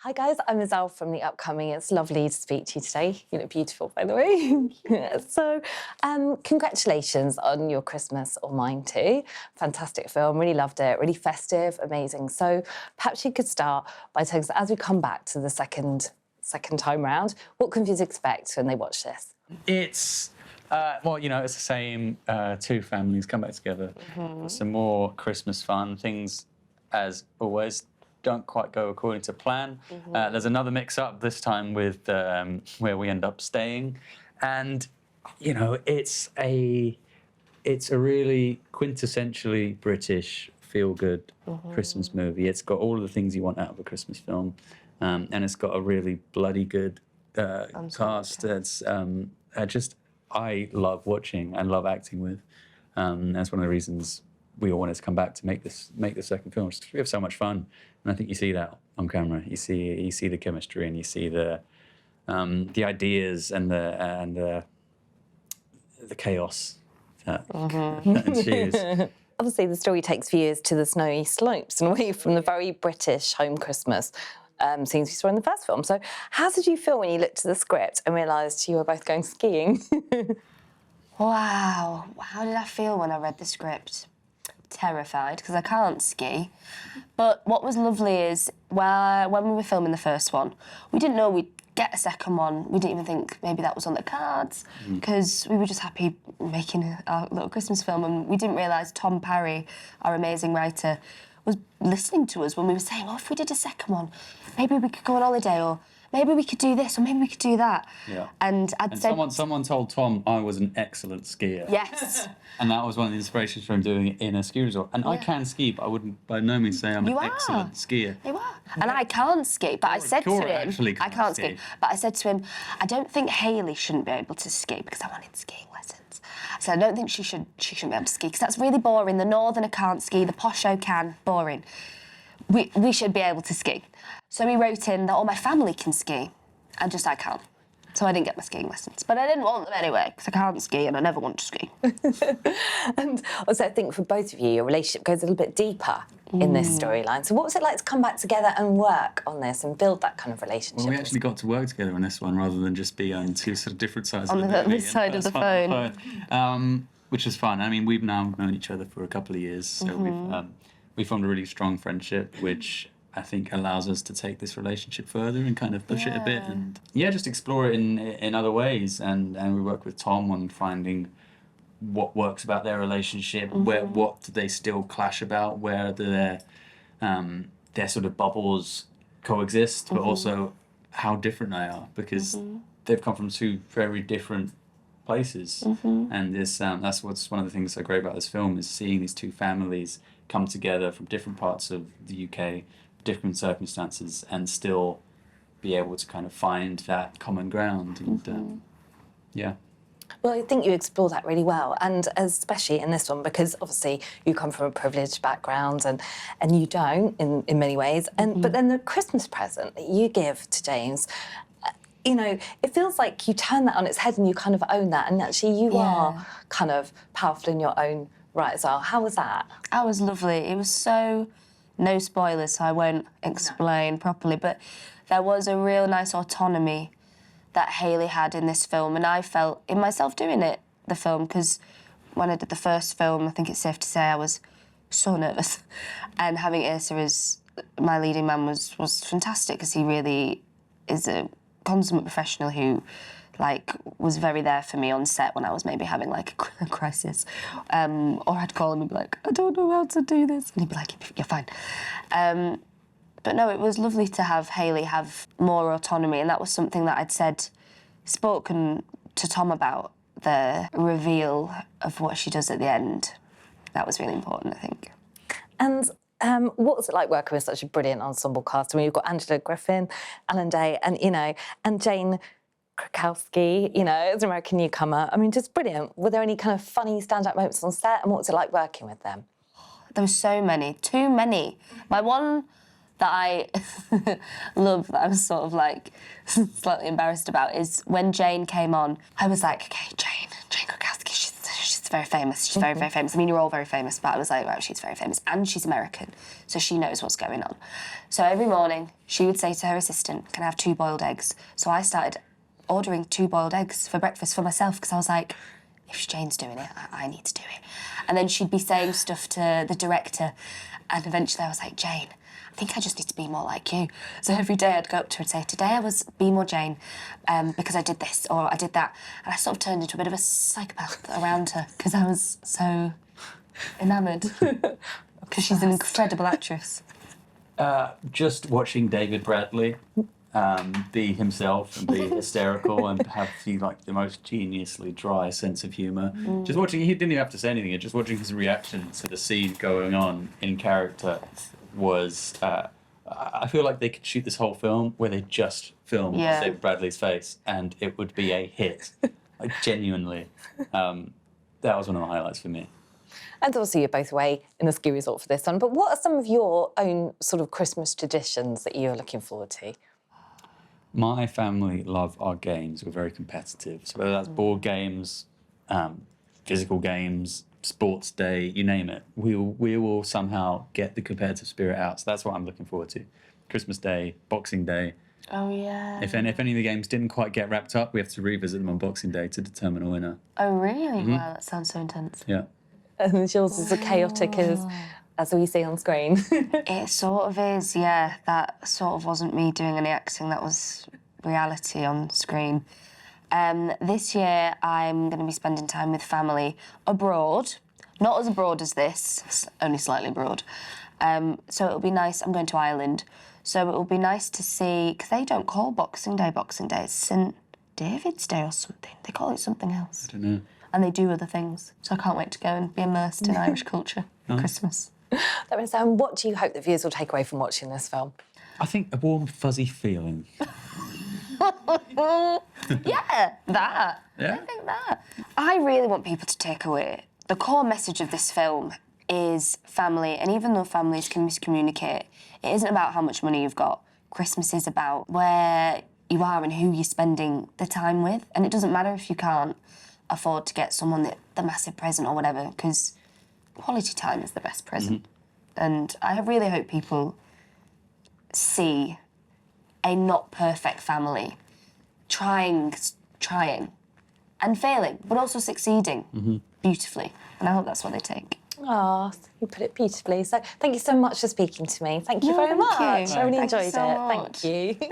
Hi guys, I'm Ezelle from the upcoming. It's lovely to speak to you today. You look beautiful, by the way. So, congratulations on your Christmas or Mine Too. Fantastic film, really loved it, really festive, amazing. So perhaps you could start by telling us, as we come back to the second time round, what can viewers expect when they watch this? It's, well, you know, it's the same two families come back together for some more Christmas fun. Things, as always, don't quite go according to plan. There's another mix-up this time with where we end up staying, and you know, it's a really quintessentially British feel-good Christmas movie. It's got all of the things you want out of a Christmas film, and it's got a really bloody good cast. It's I love watching and love acting with. That's one of the reasons we all wanted to come back to make the second film. We have so much fun, and I think you see that on camera. You see the chemistry, and you see the ideas and the chaos that ensues. Obviously, the story takes viewers to the snowy slopes and away from the very British home Christmas scenes we saw in the first film. So how did you feel when you looked at the script and realised you were both going skiing? Wow, how did I feel when I read the script? Terrified, because I can't ski. But what was lovely is when we were filming the first one, we didn't know we'd get a second one. We didn't even think maybe that was on the cards, because we were just happy making our little Christmas film, and we didn't realise Tom Parry, our amazing writer, was listening to us when we were saying, oh, if we did a second one, maybe we could go on holiday, or maybe we could do this, or maybe we could do that. Yeah. And someone told Tom I was an excellent skier. Yes. And that was one of the inspirations for him doing it in a ski resort. And I can ski, but I wouldn't by no means say I'm an excellent skier. You are. And I can't ski, but I said to him, I can't ski, but I said to him, I don't think Hayley shouldn't be able to ski, because I wanted skiing lessons. So I don't think she shouldn't be able to ski, because that's really boring. The northerner can't ski, the posho can, boring. We should be able to ski. So he wrote in that all my family can ski, and just I can't. So I didn't get my skiing lessons. But I didn't want them anyway, because I can't ski and I never want to ski. And also I think for both of you, your relationship goes a little bit deeper in this storyline. So what was it like to come back together and work on this and build that kind of relationship? Well, we actually got to work together on this one rather than just be on two sort of different sides of the movie. On the side of the phone. Which is fun. I mean, we've now known each other for a couple of years, so we've formed a really strong friendship, which I think allows us to take this relationship further and kind of push it a bit, and just explore it in other ways. And we work with Tom on finding what works about their relationship, what do they still clash about, where do their sort of bubbles coexist, but also how different they are, because they've come from two very different places. And this that's what's one of the things so great about this film, is seeing these two families come together from different parts of the UK, different circumstances, and still be able to kind of find that common ground. And Well, I think you explore that really well, and especially in this one, because obviously you come from a privileged background and you don't in many ways. And but then the Christmas present that you give to James, you know, it feels like you turn that on its head and you kind of own that, and actually you are kind of powerful in your own right as well. How was that? That was lovely. It was so, no spoilers, so I won't explain properly, but there was a real nice autonomy that Hayley had in this film, and I felt in myself doing the film, because when I did the first film, I think it's safe to say I was so nervous, and having Asa as my leading man was fantastic, because he really is a consummate professional who was very there for me on set when I was maybe having like a crisis, or I'd call him and be like, I don't know how to do this, and he'd be like, you're fine. But no, it was lovely to have Hayley have more autonomy, and that was something that I'd spoken to Tom about, the reveal of what she does at the end. That was really important, I think. And what was it like working with such a brilliant ensemble cast? I mean, you've got Angela Griffin, Alan Day, and Jane Krakowski, as an American newcomer. I mean, just brilliant. Were there any kind of funny stand-up moments on set, and what was it like working with them? There were so many, too many. My one that I love, that I was sort of like slightly embarrassed about, is when Jane came on, I was like, okay, Jane Krakowski, she's very famous. She's very, very famous. I mean, you're all very famous, but I was like, wow, she's very famous. And she's American, so she knows what's going on. So every morning, she would say to her assistant, can I have 2 boiled eggs? So I started ordering 2 boiled eggs for breakfast for myself, because I was like, if Jane's doing it, I need to do it. And then she'd be saying stuff to the director, and eventually I was like, Jane, I think I just need to be more like you. So every day I'd go up to her and say, today I was be more Jane, because I did this or I did that. And I sort of turned into a bit of a psychopath around her because I was so enamoured. Because she's an incredible actress. Just watching David Bradley be himself and be hysterical and have the most geniusly dry sense of humour. Just watching, he didn't even have to say anything, just watching his reaction to the scene going on in character was, I feel like they could shoot this whole film where they just filmed David Bradley's face and it would be a hit. Like, genuinely. That was one of the highlights for me. And obviously you're both away in the ski resort for this one, but what are some of your own sort of Christmas traditions that you're looking forward to? My family love our games. We're very competitive. So whether that's board games, physical games, sports day, you name it, we will somehow get the competitive spirit out. So that's what I'm looking forward to. Christmas Day, Boxing Day. Oh, yeah. If any of the games didn't quite get wrapped up, we have to revisit them on Boxing Day to determine a winner. Oh, really? Wow, that sounds so intense. Yeah. And yours is as chaotic as we see on screen. It sort of is, yeah. That sort of wasn't me doing any acting, that was reality on screen. This year, I'm going to be spending time with family abroad. Not as abroad as this, only slightly abroad. So it'll be nice. I'm going to Ireland. So it'll be nice to see, because they don't call Boxing Day. It's St. David's Day or something. They call it something else. I don't know. And they do other things. So I can't wait to go and be immersed in Irish culture for Christmas. That means, what do you hope the viewers will take away from watching this film? I think a warm, fuzzy feeling. Yeah, that. Yeah? I think that. I really want people to take away the core message of this film is family, and even though families can miscommunicate, it isn't about how much money you've got. Christmas is about where you are and who you're spending the time with, and it doesn't matter if you can't afford to get someone the massive present or whatever, because quality time is the best present. And I really hope people see a not perfect family trying and failing, but also succeeding beautifully. And I hope that's what they take. Oh, you put it beautifully. So thank you so much for speaking to me. Thank you very much. Thank you. I really Thank you enjoyed so it. much. Thank you.